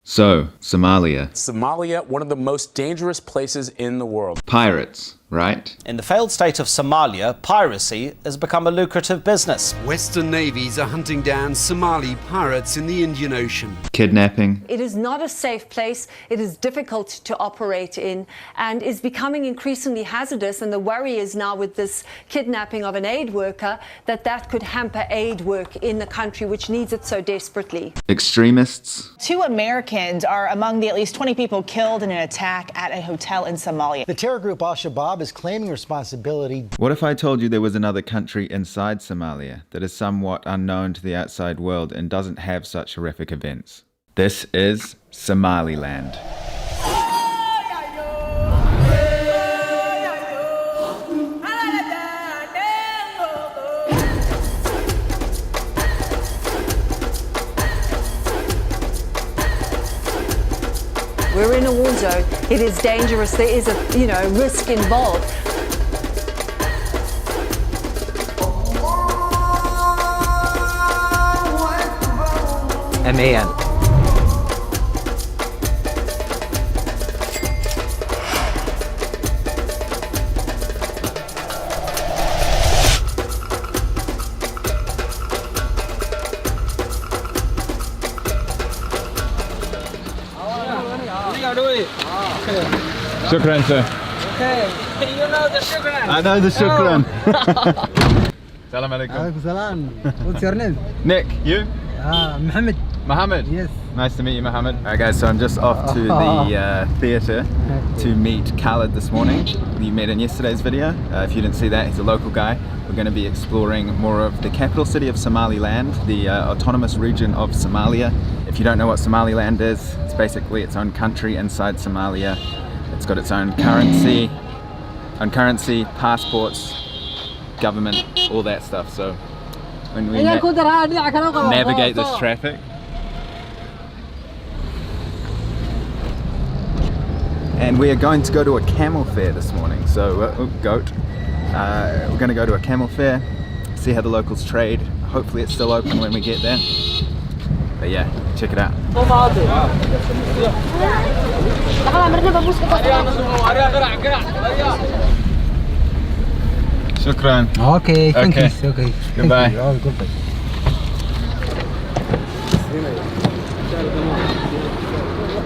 So, Somalia. Somalia, one of the most dangerous places in the world. Pirates, right? In the failed state of Somalia, piracy has become a lucrative business. Western navies are hunting down Somali pirates in the Indian Ocean. Kidnapping. It is not a safe place. It is difficult to operate in and is becoming increasingly hazardous. And the worry is now with this kidnapping of an aid worker that could hamper aid work in the country, which needs it so desperately. Extremists. 2 Americans are among the at least 20 people killed in an attack at a hotel in Somalia. The terror group Al-Shabaab is claiming responsibility. What if I told you there was another country inside Somalia that is somewhat unknown to the outside world and doesn't have such horrific events? This is Somaliland. We're in a war zone. It is dangerous. There is a risk involved. MAN. Shukran, sir. Okay, you know the shukran. I know the shukran. Salam alaikum. Salam. What's your name? Nick, you? Mohammed. Mohammed? Yes. Nice to meet you, Mohammed. Alright guys, so I'm just off to the theatre to meet Khalid this morning. You met in yesterday's video. If you didn't see that, he's a local guy. We're going to be exploring more of the capital city of Somaliland, the autonomous region of Somalia. If you don't know what Somaliland is, it's basically its own country inside Somalia. It's got its own currency, passports, government, all that stuff. So when we navigate this traffic, and we are going to go to a camel fair this morning. So goat. We're going to go to a camel fair, see how the locals trade. Hopefully it's still open when we get there. But yeah, check it out. Shukran. Okay, thank you. Okay. Goodbye. Goodbye.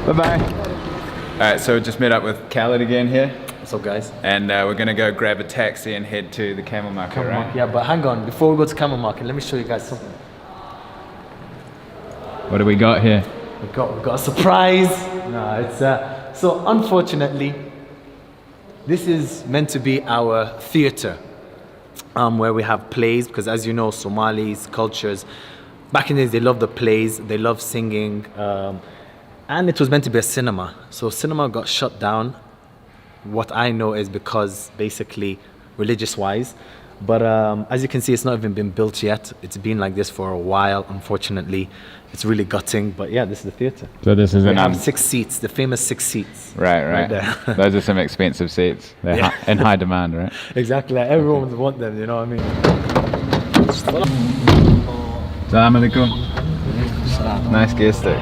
Bye-bye. Alright, so we just met up with Khalid again here. What's up, guys? And we're going to go grab a taxi and head to the camel market, right? Yeah, but hang on. Before we go to camel market, let me show you guys something. What do we got here? We got a surprise. No, it's so unfortunately, this is meant to be our theater, where we have plays, because as you know, Somalis cultures, back in the days, they love the plays, they love singing, and it was meant to be a cinema. So cinema got shut down. What I know is because basically religious-wise. But as you can see, it's not even been built yet. It's been like this for a while, unfortunately. It's really gutting, but yeah, this is the theater. So this is we have 6 seats, the famous 6 seats. Right there. Those are some expensive seats. They're in high demand, right? Exactly, like everyone would want them, you know what I mean? Salam alaikum. Nice gear stick.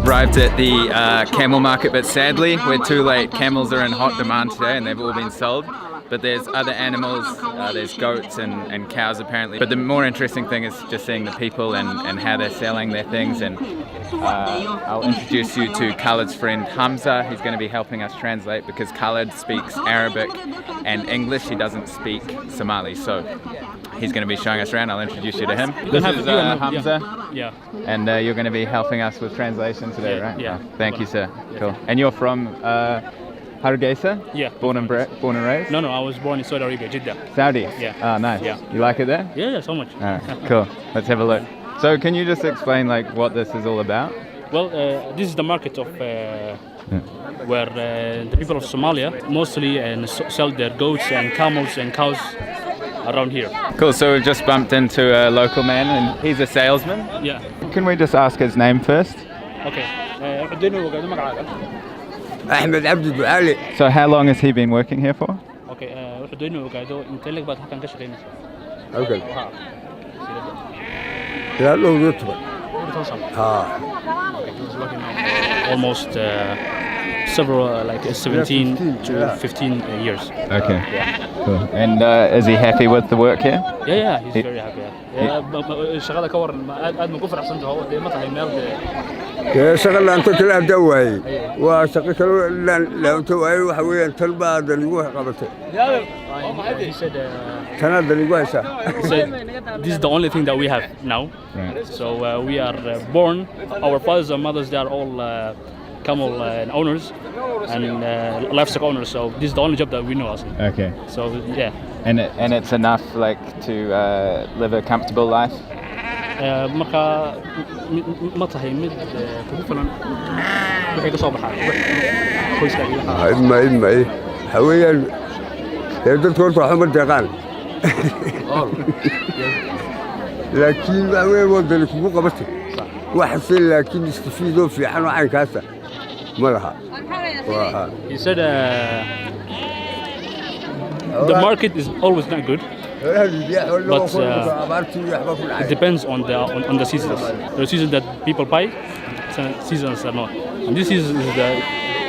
Arrived at the camel market, but sadly we're too late. Camels are in hot demand today and they've all been sold. But there's other animals, there's goats and cows apparently. But the more interesting thing is just seeing the people and how they're selling their things. And I'll introduce you to Khalid's friend Hamza. He's going to be helping us translate because Khalid speaks Arabic and English. He doesn't speak Somali, so he's going to be showing us around. I'll introduce you to him. This is Hamza. Yeah. And you're going to be helping us with translation today, right? Yeah. Thank you, sir. Cool. And you're from Hargeisa? Yeah. Born and raised? No, I was born in Saudi Arabia, Jeddah. Saudi? Yeah. Oh, nice. Yeah. You like it there? Yeah, so much. All right, cool. Let's have a look. So can you just explain like what this is all about? Well, this is the market of where the people of Somalia mostly sell their goats and camels and cows around here. Cool, so we've just bumped into a local man and he's a salesman. Yeah. Can we just ask his name first? Okay. أحمد عبد الدعالي. So how long has he been working here for? Okay. أوكي. لا لو يطبع. Almost several, like 17 to 15 years. Okay. Cool. And is he happy with the work here? Yeah, he's very happy. شغالة كور قد ما كفر أحسن هو ده مثلا مال. شغل أنت كلا دواي وشغل كلا لو توعي وحوي تلبا دليوه قبته. He said. كنا دليوه سا. He said this is the only thing that we have now. Right. So we are born. Our fathers and mothers, they are all camel owners and livestock owners. So this is the only job that we know. Also. Okay. So yeah. And it's enough like to live a comfortable life? marka ma tahay mid kugu filan wixii ka soo baxay qoyskaaga ما حويا dadku horta waxba deeqaan laakiin way wadani kugu qabatay wax si laakiin istifiido fiican oo caynkaasa ma laha he said the market is always not good. But it depends on the seasons. There are seasons that people buy, some seasons are not. And this is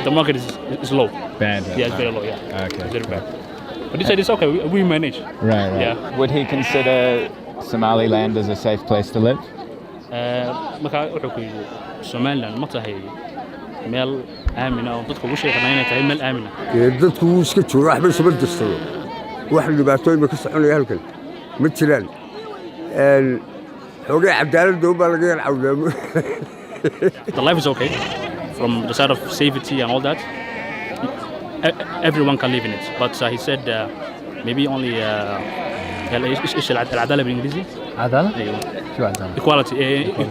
the market is low. Bad. Yeah, it's very low. Yeah. Okay. It's very bad. But he said it's okay. We manage. Right. Yeah. Would he consider Somaliland as a safe place to live? marka wuxuu ku yiri Somaliland ma tahay meel aamina oo dadku ugu sheeganayaan inay tahay meel aamina. dadku iska jooga waxba isma dirsado. wax dhibaatooyin ka soconaya halkan ma jiraan xoogay cadaalad oo baa laga cawdaamo The life is okay from the side of safety and all that. Everyone can live in it, but he said maybe only ايش العداله بالانجليزي؟ عدالة؟ ايوه شو عدالة؟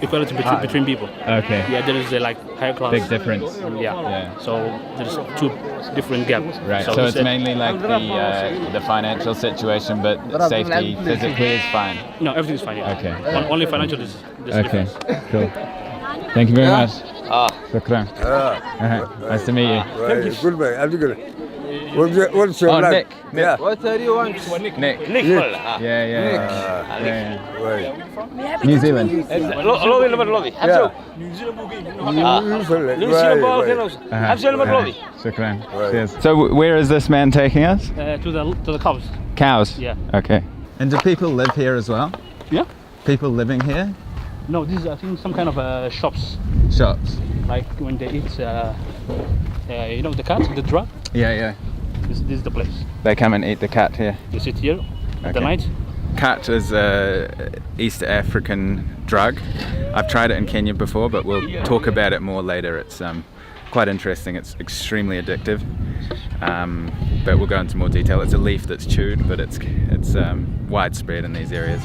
equality between people. Okay. Yeah, there is like higher class. Big difference. Yeah. So there's two different gaps. Right. So it's mainly like the financial situation, but safety physically is fine. No, everything is fine. Yeah. Okay. Only financial is Okay. difference. Cool. Thank you very much. Shukran. Nice to meet you. goodbye. What's your name? Nick. Yeah. What are you want? Nick. Yeah. Right. New Zealand. Shukran. Cheers. So where is this man taking us? To the cows. Cows? Yeah. Okay. And do people live here as well? Yeah. People living here? No, this is I think some kind of shops. Shops? Like when they eat, you know, the cat, the drug. Yeah. This is the place. They come and eat the cat here? You sit here at the night. Cat is a East African drug. I've tried it in Kenya before, but we'll talk about it more later. It's quite interesting. It's extremely addictive, but we'll go into more detail. It's a leaf that's chewed, but it's widespread in these areas.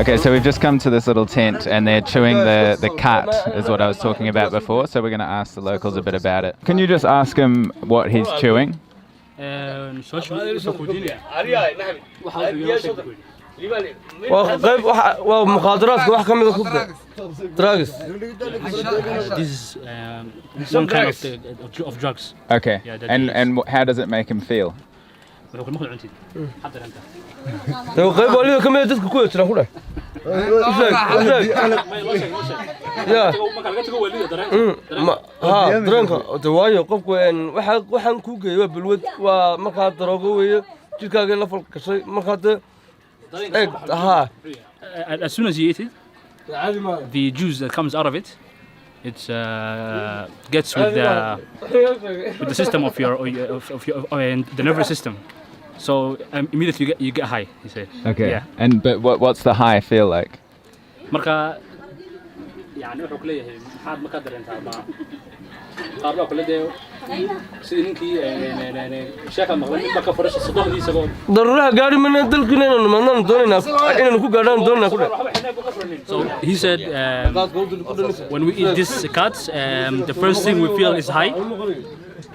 Okay, so we've just come to this little tent and they're chewing the cat, is what I was talking about before, so we're going to ask the locals a bit about it. Can you just ask him what he's chewing? ومخدرات واحد كم ياخذ drugs. This is some kind of drugs. Okay, and how does it make him feel? لو قيب وليه كم يدك كويس ترى كله. يا ها درنك دوايو قف وين waxaan ku geeyo balwad waa marka daroogo weeyo jirkaaga la falkashay marka ha as soon as you eat it, the juice that comes out of it, it gets with the system of your the nervous system. So immediately you get high. He said. Okay. Yeah. And but what's the high feel like? marka يعني wuxuu leeyahay maxaad ma ka dareenta ضرورة قاعد من الدلكنا ما نمدوننا إحنا نكون قاعدين دوننا كله. So he said when we eat this cuts, the first thing we feel is high.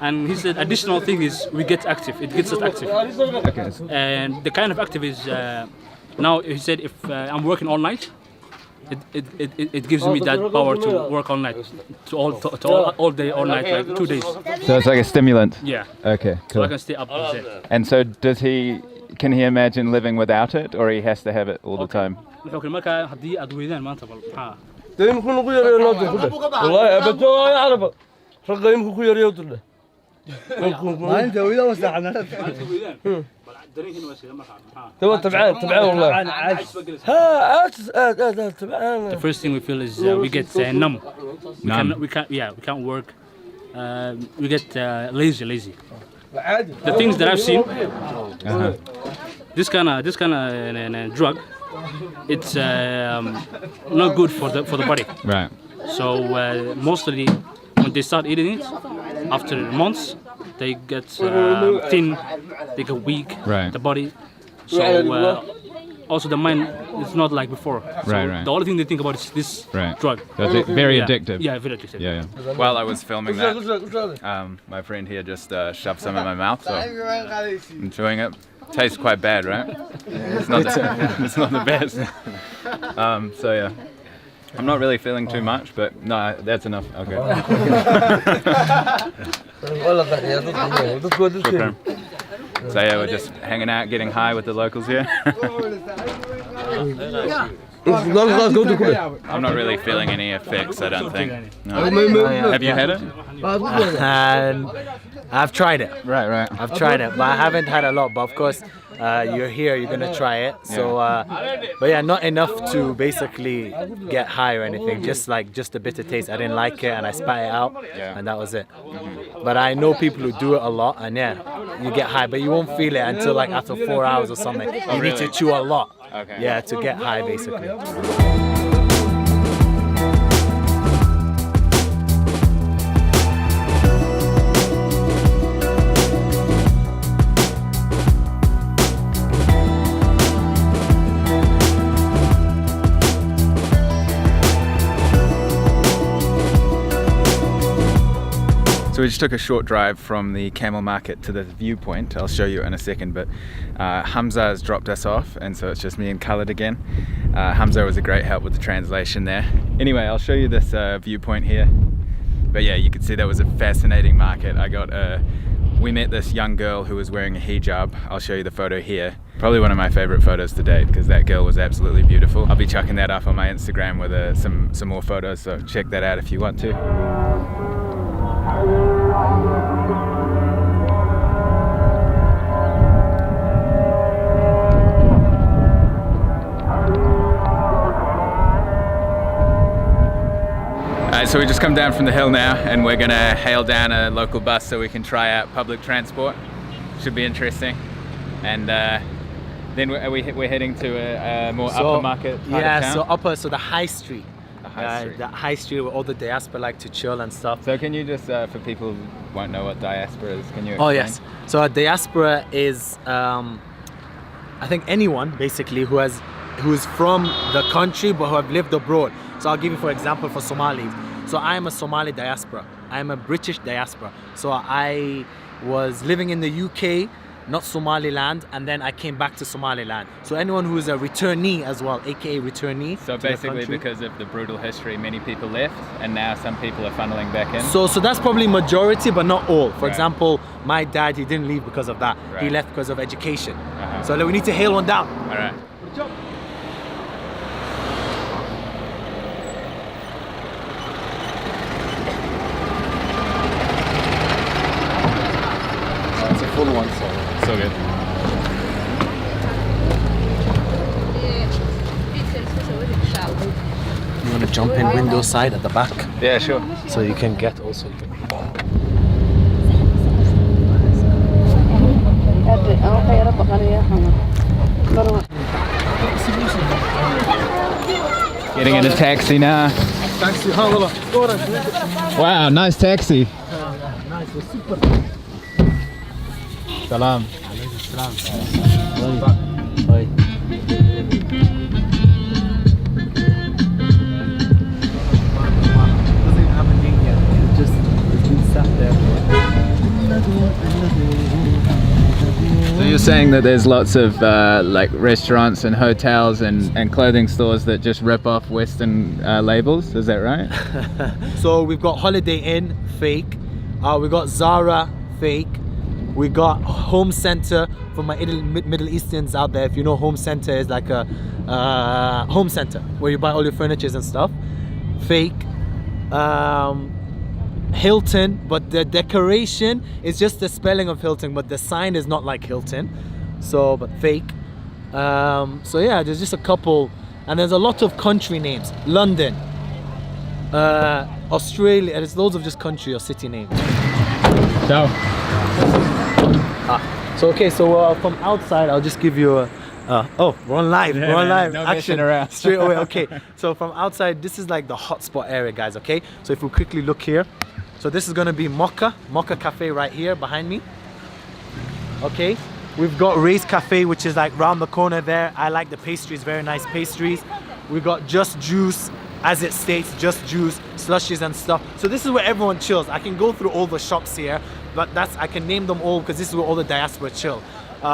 And he said additional thing is we get active. It gets us active. Okay. And the kind of active is now he said if I'm working all night, it gives me that power to work all night, all day, all night, like 2 days. So it's like a stimulant. Yeah. Okay. So Cool. I can stay up with it. And so can he imagine living without it, or he has to have it all the time? تين كنا كويا رياض كله. والله أبدا يا عرب. رقيم كويا رياض كله. ما أنت وياه وسعنا. تبع تبعان والله. ها تبعان. The first thing we feel is we get numb. We can't work. We get lazy. The things that I've seen, this kind of drug, it's not good for the body. Right. So mostly when they start eating it, after months, they get thin, they get weak. Right. The body. So also the mind is not like before. So Right. The only thing they think about is this drug. That's it. Very addictive. Yeah, very addictive. Yeah. While I was filming that, my friend here just shoved some in my mouth, so I'm chewing it. Tastes quite bad, right? It's not the best. So yeah, I'm not really feeling too much, but no, that's enough. Okay. So yeah, we're just hanging out, getting high with the locals here. I'm not really feeling any effects, I don't think. No. Have you had it? And I've tried it. Right. I've tried it, but I haven't had a lot. But of course, you're here, you're gonna try it. So, but yeah, not enough to basically get high or anything. Just a bitter taste. I didn't like it, and I spat it out, and that was it. But I know people who do it a lot, and yeah, you get high, but you won't feel it until like after 4 hours or something. You need to chew a lot, to get high, basically. So we just took a short drive from the camel market to the viewpoint. I'll show you in a second, but Hamza has dropped us off, and so it's just me and Khaled again. Hamza was a great help with the translation there. Anyway, I'll show you this viewpoint here. But yeah, you can see that was a fascinating market. We met this young girl who was wearing a hijab. I'll show you the photo here. Probably one of my favorite photos to date, because that girl was absolutely beautiful. I'll be chucking that up on my Instagram with some more photos, so check that out if you want to. So we just come down from the hill now, and we're gonna hail down a local bus so we can try out public transport. Should be interesting. And then we're heading to a more upper market part of town. So the high street. The high street where all the diaspora like to chill and stuff. So can you just, for people who won't know what diaspora is, can you explain? Oh yes. So a diaspora is, I think anyone basically who is from the country but who have lived abroad. So I'll give you for example for Somalis. So I am a Somali diaspora. I am a British diaspora. So I was living in the UK, not Somaliland, and then I came back to Somaliland. So anyone who is a returnee as well, aka returnee. So basically because of the brutal history, many people left, and now some people are funneling back in. So that's probably majority, but not all. For example, my dad, he didn't leave because of that. He left because of education. So we need to hail one down. All right. It's a full one, so good. You want to jump in window side at the back? Yeah, sure. So you can get also. Getting in a taxi now. Wow, nice taxi. Salam. So you're saying that there's lots of like restaurants and hotels and clothing stores that just rip off Western labels, is that right? So we've got Holiday Inn, fake. We got Zara, fake. We got Home Center for my Middle Easterns out there. If you know, Home Center is like a home center where you buy all your furniture and stuff. Fake. Hilton, but the decoration is just the spelling of Hilton, but the sign is not like Hilton. So, but fake. So yeah, there's just a couple, and there's a lot of country names. London, Australia. There's loads of just country or city names. Ciao. So okay, so from outside, I'll just give you a. Oh, we're on live. Yeah, we're on man, live. no Action messing around. straight away. Okay. So from outside, this is like the hotspot area, guys. Okay. So if we quickly look here, so this is gonna be Mocha Cafe right here behind me. Okay. We've got Ray's Cafe, which is like round the corner there. I like the pastries, very nice pastries. We've got Just Juice, as it states, Just Juice, slushies and stuff. So this is where everyone chills. I can go through all the shops here, but I can name them all because this is where all the diaspora chill.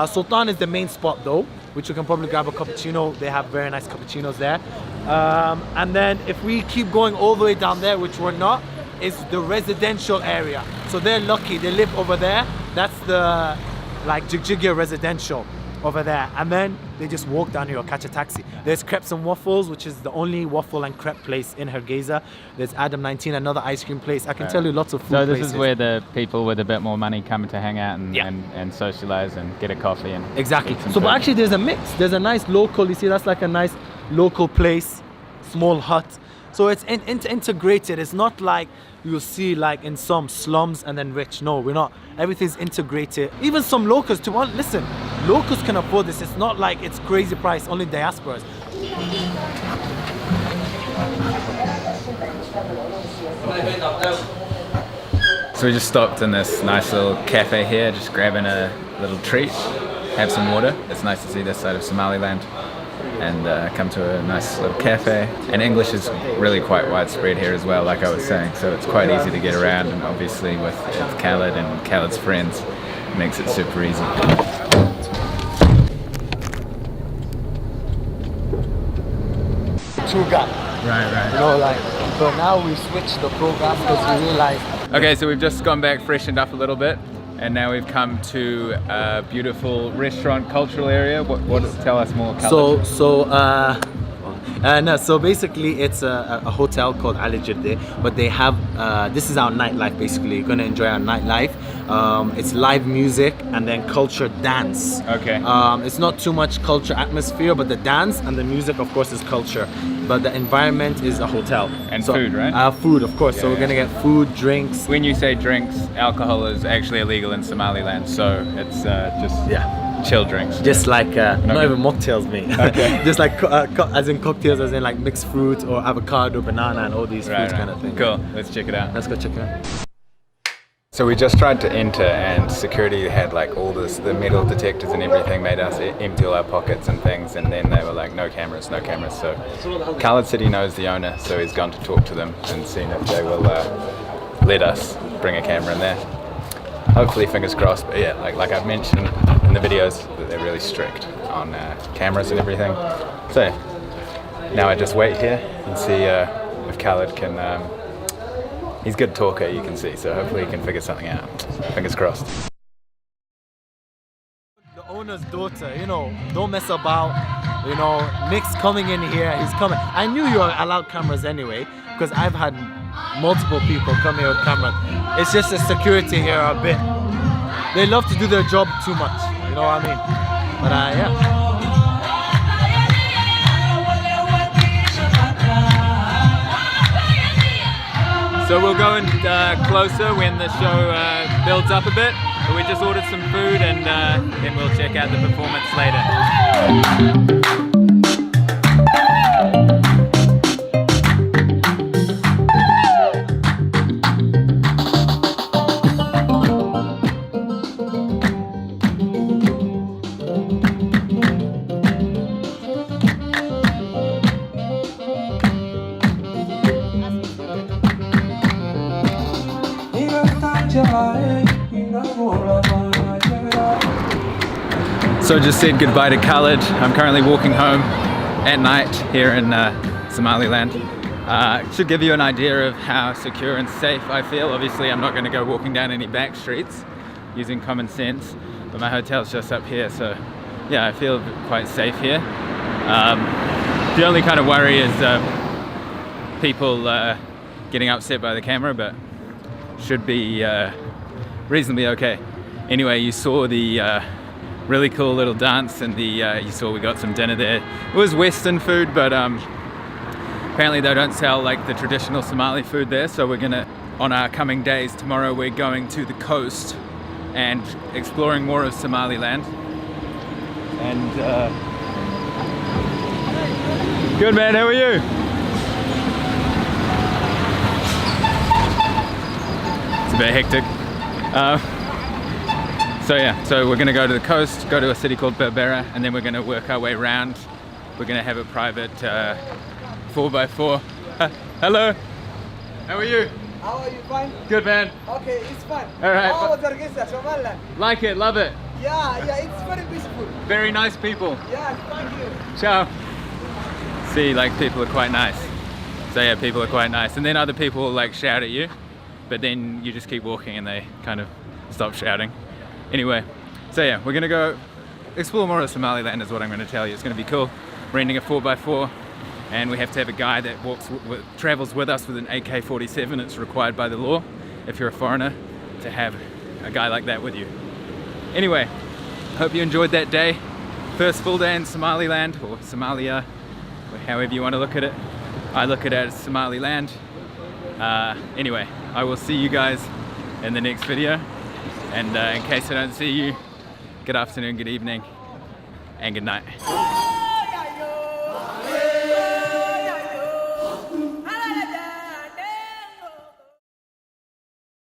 Sultan is the main spot though, which you can probably grab a cappuccino. They have very nice cappuccinos there. And then if we keep going all the way down there, which we're not, is the residential area. So they're lucky, they live over there. That's the like Jigjiga residential over there. And then they just walk down here or catch a taxi. There's Crepes and Waffles, which is the only waffle and crepe place in Hargeisa. There's Adam 19, another ice cream place. I can tell you lots of food So this places. is where the people with a bit more money come to hang out and socialize and get a coffee and exactly. eat some So, but food. actually, there's a mix. There's a nice local. You see, that's like a nice local place, small hut. So it's integrated. It's not like you'll see like in some slums and then rich. No, we're not. Everything's integrated. Even some locals. Listen, locals can afford this. It's not like it's crazy price. Only diasporas. So we just stopped in this nice little cafe here, just grabbing a little treat, have some water. It's nice to see this side of Somaliland and come to a nice little cafe. And English is really quite widespread here as well, like I was saying, so it's quite easy to get around, and obviously with Khaled and Khaled's friends, it makes it super easy. Tour guide. Right. You know, like, so now we switched the program because we realized. Okay, so we've just gone back, freshened up a little bit, and now we've come to a beautiful restaurant cultural area. Tell us more, Khaled. So basically it's a hotel called Ali Jirde, but they have this is our nightlife. Basically, you're gonna enjoy our nightlife. It's live music and then culture dance. Okay. It's not too much culture atmosphere, but the dance and the music, of course, is culture. But the environment is a hotel. And food, right? Food, of course. Yeah, So we're gonna get food, drinks. When you say drinks, alcohol is actually illegal in Somaliland, so it's just chill drinks. Just like not even mocktails, mate. Okay. Just like as in cocktails, as in like mixed fruit or avocado, banana, and all these fruits kind of thing. Cool. Let's check it out. Let's go check it out. So we just tried to enter, and security had like all the metal detectors and everything, made us empty all our pockets and things, and then they were like, no cameras. So Khaled said he knows the owner, so he's gone to talk to them and seen if they will let us bring a camera in there. Hopefully, fingers crossed. But yeah, like I've mentioned in the videos, that they're really strict on cameras and everything. So now I just wait here and see if Khaled can. He's a good talker, you can see, so hopefully he can figure something out. Fingers crossed. The owner's daughter, you know, don't mess about. You know, Nick's coming in here. He's coming. I knew you were allowed cameras anyway, because I've had multiple people come here with cameras. It's just the security here a bit. They love to do their job too much. You know what I mean? But yeah. So we'll go in closer when the show builds up a bit. But we just ordered some food, and then we'll check out the performance later. So just said goodbye to Khalid. I'm currently walking home at night here in Somaliland. Should give you an idea of how secure and safe I feel. Obviously I'm not going to go walking down any back streets using common sense, but my hotel's just up here, so yeah, I feel quite safe here. The only kind of worry is people getting upset by the camera, but should be reasonably okay. Anyway, you saw the really cool little dance, and you saw we got some dinner there. It was Western food, but apparently they don't sell like the traditional Somali food there, so we're gonna, on our coming days, tomorrow we're going to the coast and exploring more of Somaliland. And good man, how are you? It's a bit hectic. So yeah, so we're gonna go to the coast, go to a city called Berbera, and then we're gonna work our way around. We're gonna have a private 4x4. Hello, how are you? How are you? Fine? Good man. Okay, it's fun. All right. How was Hargeisa, Somaliland? Like it, love it. Yeah, it's very peaceful. Very nice people. Yeah, thank you. Ciao. See, like people are quite nice. So yeah, people are quite nice. And then other people will like shout at you, but then you just keep walking and they kind of stop shouting. Anyway, so yeah, we're gonna go explore more of Somaliland is what I'm gonna tell you. It's gonna be cool. Renting a 4x4, and we have to have a guy that travels with us with an AK-47. It's required by the law, if you're a foreigner, to have a guy like that with you. Anyway, hope you enjoyed that day. First full day in Somaliland, or Somalia, or however you want to look at it. I look at it as Somaliland. Anyway, I will see you guys in the next video. And in case I don't see you, good afternoon, good evening, and good night.